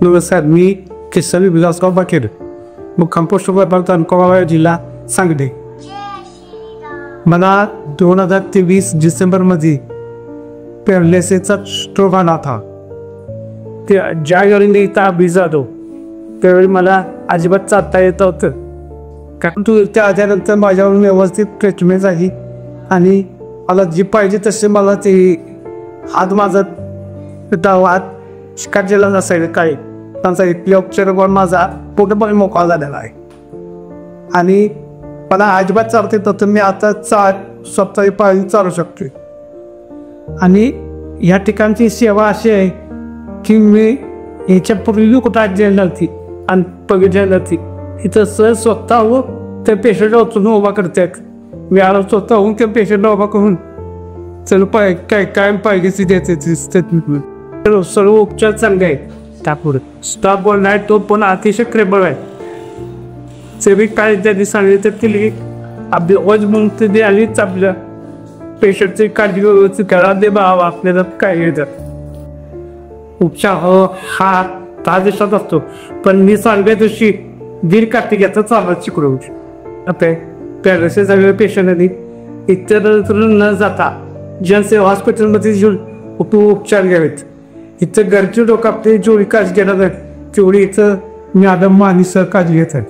नमस्कार, मी किसन विलासराव बाकेर, मुक्काम पोस्ट विभाग तालुका जिल्हा सांगली. मला 2023 डिसेंबरमध्ये पॅरालिसिसचा स्ट्रोक आला होता. ते ज्यावेळी इथं अभि जाधव त्यावेळी मला अजिबात चालता येत होतं, कारण त्या आजारानंतर माझ्यावरून व्यवस्थित ट्रीटमेंट झाली आणि मला जी पाहिजे तसे मला ते हात माझा हात शिकायला नसायला काही त्यांचा इथले उपचार माझा पूर्णपणे मोकळा झालेला आहे आणि मला अजिबात चालते तर मी आता सप्ताही पाळी चालू शकतो. आणि ह्या ठिकाणची सेवा अशी आहे की मी ह्याच्यापूर्वी कुठं आजी नव्हती आणि बघितली नव्हती. इथं स्वतः त्या पेशंटला उचलून उभा करतात. मी आलो स्वतःहून त्या पेशंटला उभा करून चल काय पाहिजे द्यायचे सर्व उपचार चांगले आहेत. त्यापुढे स्टाफ बोलला आहे तो पण अतिशय क्रेबल आहे. सेविक काय त्यांनी सांगितलं तर केली आपली ओज म्हणून ते आलीच आपल्या पेशंटची काळजी व्यवस्थित करा दे बाबा आपल्याला काय येतात. उपचार हा 10 दिवसात असतो, पण मी सांगते तशी दीड कार्तिकाचा चालत शिकवू. आता पॅरालिसिस झालेल्या पेशंटनी इतर न जाता जनसेवा हॉस्पिटलमध्ये येऊन उपचार घ्यावेत. इथं गरजू लोक आपली जेवढी काळजी घेणार तेवढी इथं मॅडम आणि सर काळजी घेतात.